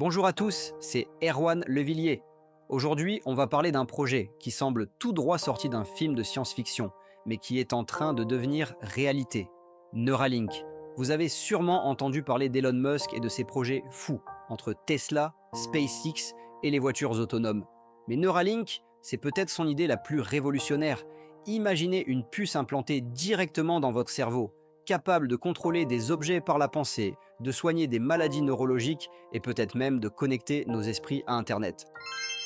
Bonjour à tous, c'est Erwan Levillier. Aujourd'hui, on va parler d'un projet qui semble tout droit sorti d'un film de science-fiction, mais qui est en train de devenir réalité. Neuralink. Vous avez sûrement entendu parler d'Elon Musk et de ses projets fous, entre Tesla, SpaceX et les voitures autonomes. Mais Neuralink, c'est peut-être son idée la plus révolutionnaire. Imaginez une puce implantée directement dans votre cerveau, capable de contrôler des objets par la pensée, de soigner des maladies neurologiques et peut-être même de connecter nos esprits à Internet.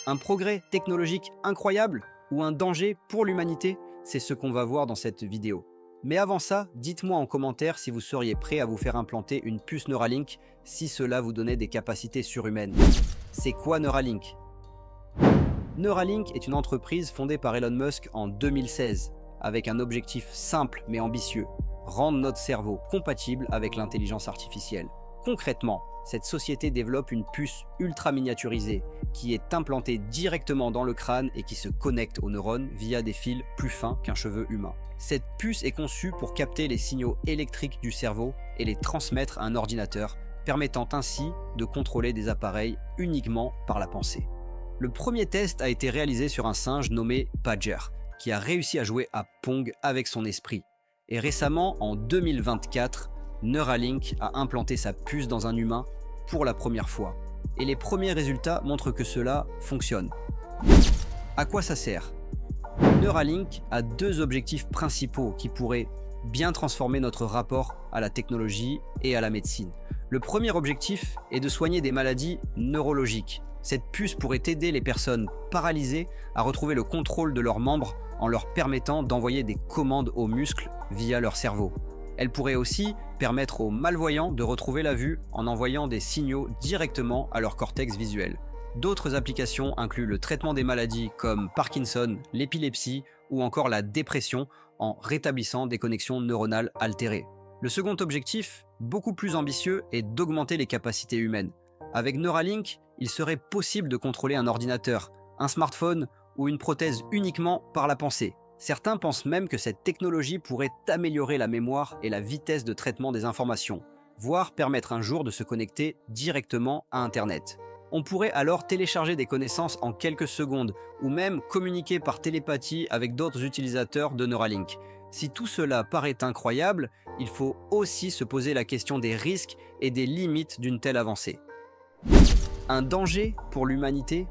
Un progrès technologique incroyable ou un danger pour l'humanité? C'est ce qu'on va voir dans cette vidéo. Mais avant ça, dites-moi en commentaire si vous seriez prêt à vous faire implanter une puce Neuralink si cela vous donnait des capacités surhumaines. C'est quoi Neuralink? Neuralink est une entreprise fondée par Elon Musk en 2016, avec un objectif simple mais ambitieux: rendre notre cerveau compatible avec l'intelligence artificielle. Concrètement, cette société développe une puce ultra miniaturisée qui est implantée directement dans le crâne et qui se connecte aux neurones via des fils plus fins qu'un cheveu humain. Cette puce est conçue pour capter les signaux électriques du cerveau et les transmettre à un ordinateur, permettant ainsi de contrôler des appareils uniquement par la pensée. Le premier test a été réalisé sur un singe nommé Badger, qui a réussi à jouer à Pong avec son esprit. Et récemment, en 2024, Neuralink a implanté sa puce dans un humain pour la première fois. Et les premiers résultats montrent que cela fonctionne. À quoi ça sert? Neuralink a deux objectifs principaux qui pourraient bien transformer notre rapport à la technologie et à la médecine. Le premier objectif est de soigner des maladies neurologiques. Cette puce pourrait aider les personnes paralysées à retrouver le contrôle de leurs membres en leur permettant d'envoyer des commandes aux muscles via leur cerveau. Elle pourrait aussi permettre aux malvoyants de retrouver la vue en envoyant des signaux directement à leur cortex visuel. D'autres applications incluent le traitement des maladies comme Parkinson, l'épilepsie ou encore la dépression en rétablissant des connexions neuronales altérées. Le second objectif, beaucoup plus ambitieux, est d'augmenter les capacités humaines. Avec Neuralink, il serait possible de contrôler un ordinateur, un smartphone ou une prothèse uniquement par la pensée. Certains pensent même que cette technologie pourrait améliorer la mémoire et la vitesse de traitement des informations, voire permettre un jour de se connecter directement à Internet. On pourrait alors télécharger des connaissances en quelques secondes ou même communiquer par télépathie avec d'autres utilisateurs de Neuralink. Si tout cela paraît incroyable, il faut aussi se poser la question des risques et des limites d'une telle avancée. Un danger pour l'humanité?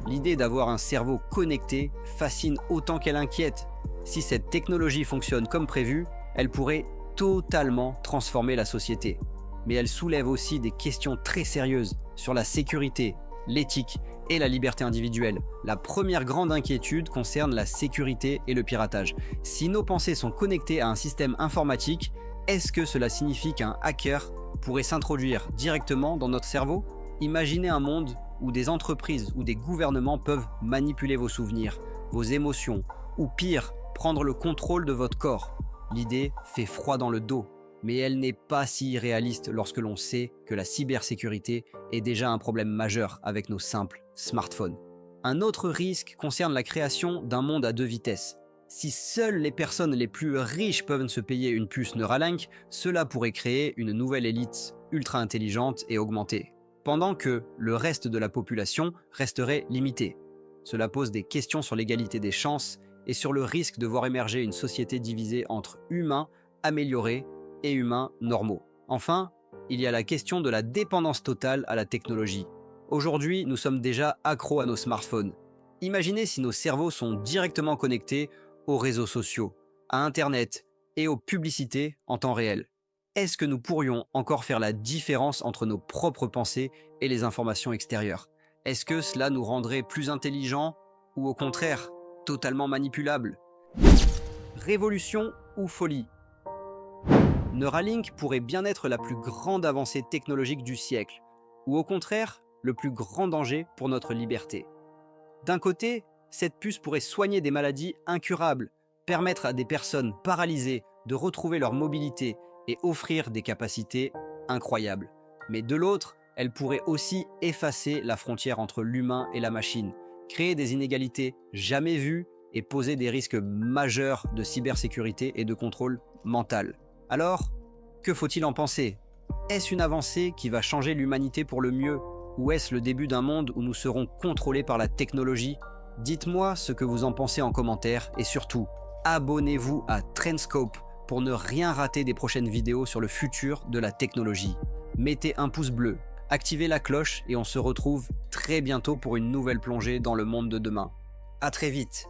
L'idée d'avoir un cerveau connecté fascine autant qu'elle inquiète. Si cette technologie fonctionne comme prévu, elle pourrait totalement transformer la société. Mais elle soulève aussi des questions très sérieuses sur la sécurité, l'éthique et la liberté individuelle. La première grande inquiétude concerne la sécurité et le piratage. Si nos pensées sont connectées à un système informatique, est-ce que cela signifie qu'un hacker pourrait s'introduire directement dans notre cerveau? Imaginez un monde où des entreprises ou des gouvernements peuvent manipuler vos souvenirs, vos émotions, ou pire, prendre le contrôle de votre corps. L'idée fait froid dans le dos, mais elle n'est pas si irréaliste lorsque l'on sait que la cybersécurité est déjà un problème majeur avec nos simples smartphones. Un autre risque concerne la création d'un monde à deux vitesses. Si seules les personnes les plus riches peuvent se payer une puce Neuralink, cela pourrait créer une nouvelle élite ultra intelligente et augmentée, pendant que le reste de la population resterait limité. Cela pose des questions sur l'égalité des chances et sur le risque de voir émerger une société divisée entre humains améliorés et humains normaux. Enfin, il y a la question de la dépendance totale à la technologie. Aujourd'hui, nous sommes déjà accros à nos smartphones. Imaginez si nos cerveaux sont directement connectés aux réseaux sociaux, à Internet et aux publicités en temps réel. Est-ce que nous pourrions encore faire la différence entre nos propres pensées et les informations extérieures? Est-ce que cela nous rendrait plus intelligents ou au contraire, totalement manipulables? Révolution ou folie? Neuralink pourrait bien être la plus grande avancée technologique du siècle, ou au contraire, le plus grand danger pour notre liberté. D'un côté, cette puce pourrait soigner des maladies incurables, permettre à des personnes paralysées de retrouver leur mobilité et offrir des capacités incroyables. Mais de l'autre, elle pourrait aussi effacer la frontière entre l'humain et la machine, créer des inégalités jamais vues et poser des risques majeurs de cybersécurité et de contrôle mental. Alors, que faut-il en penser? Est-ce une avancée qui va changer l'humanité pour le mieux? Ou est-ce le début d'un monde où nous serons contrôlés par la technologie? Dites-moi ce que vous en pensez en commentaire et surtout, abonnez-vous à Trendscope pour ne rien rater des prochaines vidéos sur le futur de la technologie. Mettez un pouce bleu, activez la cloche et on se retrouve très bientôt pour une nouvelle plongée dans le monde de demain. À très vite!